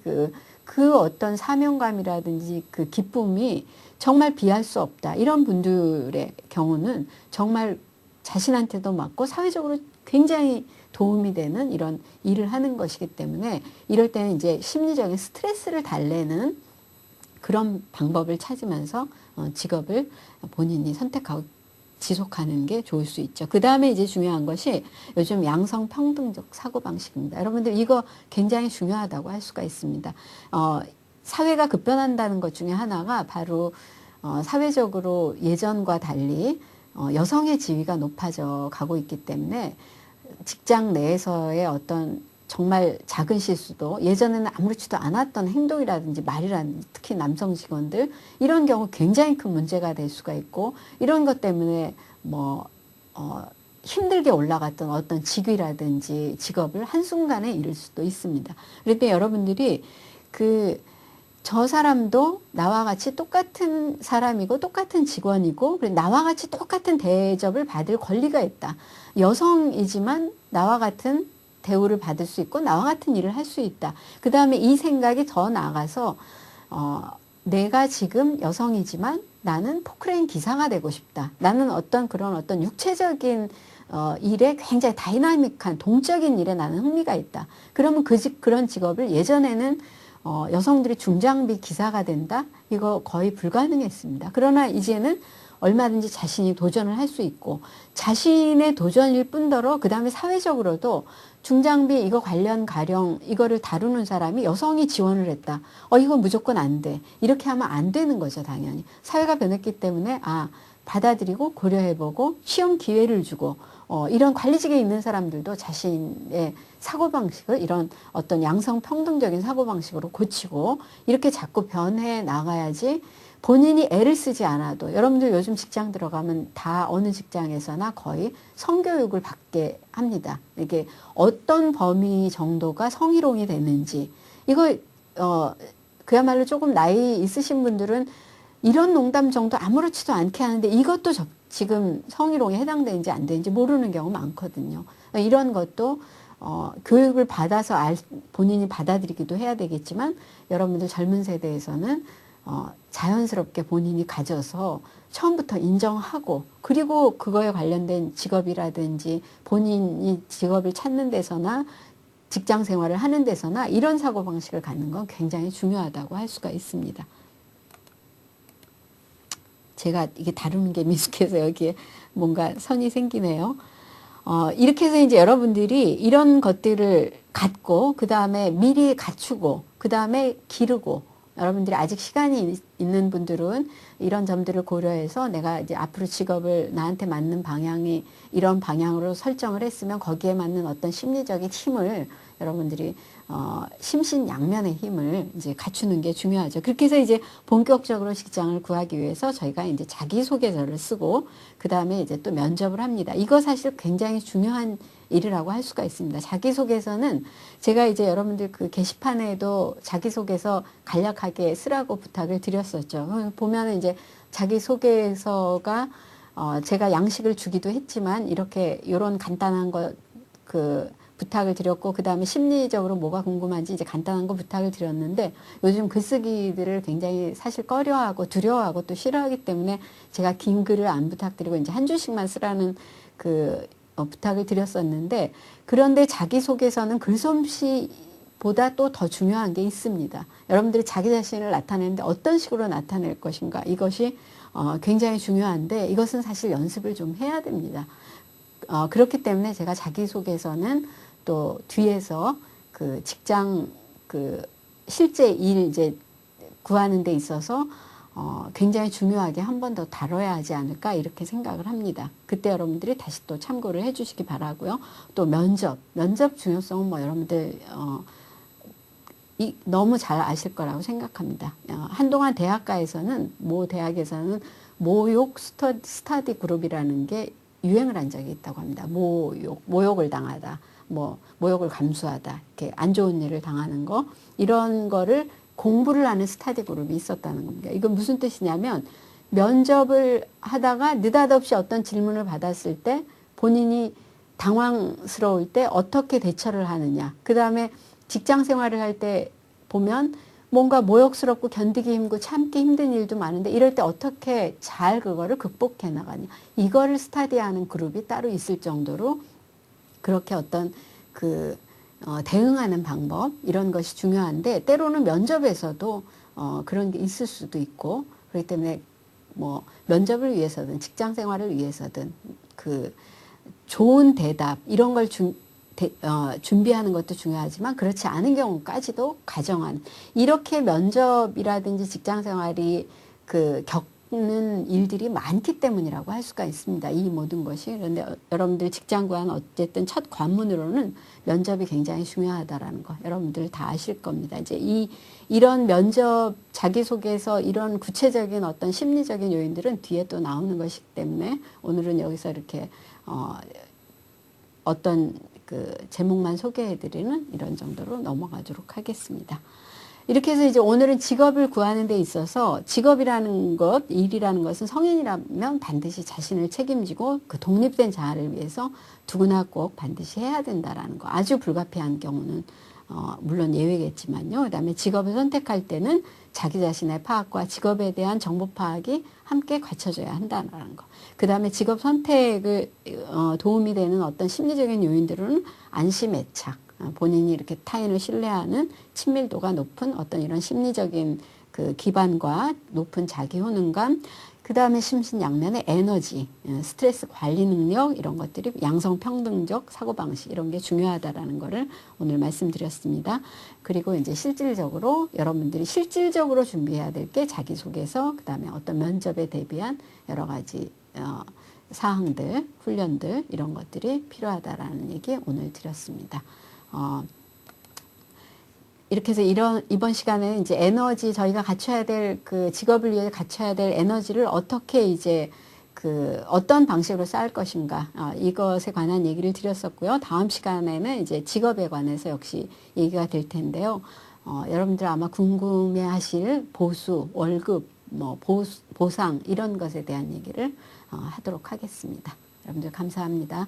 그 어떤 사명감이라든지 그 기쁨이 정말 비할 수 없다. 이런 분들의 경우는 정말 자신한테도 맞고 사회적으로 굉장히 도움이 되는 이런 일을 하는 것이기 때문에 이럴 때는 이제 심리적인 스트레스를 달래는 그런 방법을 찾으면서 직업을 본인이 선택하고 지속하는 게 좋을 수 있죠. 그 다음에 이제 중요한 것이 요즘 양성평등적 사고방식입니다. 여러분들 이거 굉장히 중요하다고 할 수가 있습니다. 사회가 급변한다는 것 중에 하나가 바로 사회적으로 예전과 달리 여성의 지위가 높아져 가고 있기 때문에 직장 내에서의 어떤 정말 작은 실수도 예전에는 아무렇지도 않았던 행동이라든지 말이라든지 특히 남성 직원들 이런 경우 굉장히 큰 문제가 될 수가 있고 이런 것 때문에 힘들게 올라갔던 어떤 직위라든지 직업을 한순간에 잃을 수도 있습니다. 그런데 여러분들이 저 사람도 나와 같이 똑같은 사람이고 똑같은 직원이고 나와 같이 똑같은 대접을 받을 권리가 있다. 여성이지만 나와 같은 대우를 받을 수 있고 나와 같은 일을 할 수 있다. 그 다음에 이 생각이 더 나아가서 내가 지금 여성이지만 나는 포크레인 기사가 되고 싶다. 나는 그런 육체적인 일에 굉장히 다이나믹한 동적인 일에 나는 흥미가 있다. 그러면 그런 직업을 예전에는 여성들이 중장비 기사가 된다? 이거 거의 불가능했습니다. 그러나 이제는 얼마든지 자신이 도전을 할 수 있고 자신의 도전일 뿐더러 그 다음에 사회적으로도 중장비 이거 관련 가령 이거를 다루는 사람이 여성이 지원을 했다. 이건 무조건 안 돼. 이렇게 하면 안 되는 거죠, 당연히. 사회가 변했기 때문에 받아들이고 고려해보고 시험 기회를 주고 이런 관리직에 있는 사람들도 자신의 사고방식을 이런 어떤 양성평등적인 사고방식으로 고치고 이렇게 자꾸 변해 나가야지 본인이 애를 쓰지 않아도 여러분들 요즘 직장 들어가면 다 어느 직장에서나 거의 성교육을 받게 합니다. 이게 어떤 범위 정도가 성희롱이 되는지 이거 그야말로 조금 나이 있으신 분들은 이런 농담 정도 아무렇지도 않게 하는데 이것도 지금 성희롱에 해당되는지 안 되는지 모르는 경우 많거든요. 이런 것도 교육을 받아서 본인이 받아들이기도 해야 되겠지만 여러분들 젊은 세대에서는 자연스럽게 본인이 가져서 처음부터 인정하고 그리고 그거에 관련된 직업이라든지 본인이 직업을 찾는 데서나 직장 생활을 하는 데서나 이런 사고방식을 갖는 건 굉장히 중요하다고 할 수가 있습니다. 제가 이게 다루는 게 미숙해서 여기에 뭔가 선이 생기네요. 이렇게 해서 이제 여러분들이 이런 것들을 갖고 그 다음에 미리 갖추고 그 다음에 기르고 여러분들이 아직 시간이 있는 분들은 이런 점들을 고려해서 내가 이제 앞으로 직업을 나한테 맞는 방향이 이런 방향으로 설정을 했으면 거기에 맞는 어떤 심리적인 힘을 여러분들이 심신양면의 힘을 이제 갖추는 게 중요하죠. 그렇게 해서 이제 본격적으로 직장을 구하기 위해서 저희가 이제 자기소개서를 쓰고 그 다음에 이제 또 면접을 합니다. 이거 사실 굉장히 중요한 일이라고 할 수가 있습니다. 자기소개서는 제가 이제 여러분들 그 게시판에도 자기소개서 간략하게 쓰라고 부탁을 드렸었죠. 보면은 이제 자기소개서가 제가 양식을 주기도 했지만 이렇게 요런 간단한 거 부탁을 드렸고 그 다음에 심리적으로 뭐가 궁금한지 이제 간단한 거 부탁을 드렸는데 요즘 글쓰기들을 굉장히 사실 꺼려하고 두려워하고 또 싫어하기 때문에 제가 긴 글을 안 부탁드리고 이제 한 줄씩만 쓰라는 부탁을 드렸었는데 그런데 자기소개서는 글솜씨보다 또 더 중요한 게 있습니다. 여러분들이 자기 자신을 나타내는데 어떤 식으로 나타낼 것인가 이것이 굉장히 중요한데 이것은 사실 연습을 좀 해야 됩니다. 그렇기 때문에 제가 자기소개서는 또 뒤에서 그 직장 실제 일 이제 구하는 데 있어서 굉장히 중요하게 한 번 더 다뤄야 하지 않을까 이렇게 생각을 합니다. 그때 여러분들이 다시 또 참고를 해 주시기 바라고요. 또 면접 중요성은 뭐 여러분들 너무 잘 아실 거라고 생각합니다. 한동안 모 대학에서는 모욕 스터디 그룹이라는 게 유행을 한 적이 있다고 합니다. 모욕을 당하다, 모욕을 감수하다, 이렇게 안 좋은 일을 당하는 거, 이런 거를 공부를 하는 스터디 그룹이 있었다는 겁니다. 이건 무슨 뜻이냐면 면접을 하다가 느닷없이 어떤 질문을 받았을 때 본인이 당황스러울 때 어떻게 대처를 하느냐. 그 다음에 직장 생활을 할 때 보면 뭔가 모욕스럽고 견디기 힘들고 참기 힘든 일도 많은데 이럴 때 어떻게 잘 그거를 극복해 나가냐. 이거를 스터디하는 그룹이 따로 있을 정도로 그렇게 어떤 대응하는 방법 이런 것이 중요한데 때로는 면접에서도 그런 게 있을 수도 있고 그렇기 때문에 뭐 면접을 위해서든 직장 생활을 위해서든 좋은 대답 이런 걸 준비하는 것도 중요하지만 그렇지 않은 경우까지도 가정한 이렇게 면접이라든지 직장 생활이 겪는 일들이 많기 때문이라고 할 수가 있습니다. 이 모든 것이. 그런데 여러분들 직장 구한 어쨌든 첫 관문으로는 면접이 굉장히 중요하다라는 거 여러분들 다 아실 겁니다. 이제 이런 면접 자기소개서 이런 구체적인 어떤 심리적인 요인들은 뒤에 또 나오는 것이기 때문에 오늘은 여기서 이렇게 어떤 제목만 소개해드리는 이런 정도로 넘어가도록 하겠습니다. 이렇게 해서 이제 오늘은 직업을 구하는 데 있어서 직업이라는 것, 일이라는 것은 성인이라면 반드시 자신을 책임지고 그 독립된 자아를 위해서 누구나 꼭 반드시 해야 된다라는 거. 아주 불가피한 경우는 물론 예외겠지만요. 그다음에 직업을 선택할 때는 자기 자신의 파악과 직업에 대한 정보 파악이 함께 갖춰져야 한다는 거. 그다음에 직업 선택을 도움이 되는 어떤 심리적인 요인들은 안심 애착, 본인이 이렇게 타인을 신뢰하는 친밀도가 높은 어떤 이런 심리적인 그 기반과 높은 자기 효능감, 그 다음에 심신양면의 에너지, 스트레스 관리 능력 이런 것들이 양성평등적 사고방식 이런 게 중요하다라는 거를 오늘 말씀드렸습니다. 그리고 이제 실질적으로 여러분들이 실질적으로 준비해야 될 게 자기소개서, 그 다음에 어떤 면접에 대비한 여러 가지 사항들, 훈련들 이런 것들이 필요하다라는 얘기 오늘 드렸습니다. 이렇게 해서 이번 시간에는 이제 에너지, 저희가 갖춰야 될 그 직업을 위해 갖춰야 될 에너지를 어떻게 이제 그 어떤 방식으로 쌓을 것인가, 이것에 관한 얘기를 드렸었고요. 다음 시간에는 이제 직업에 관해서 역시 얘기가 될 텐데요. 여러분들 아마 궁금해 하실 보수, 월급, 뭐 보상 이런 것에 대한 얘기를 하도록 하겠습니다. 여러분들 감사합니다.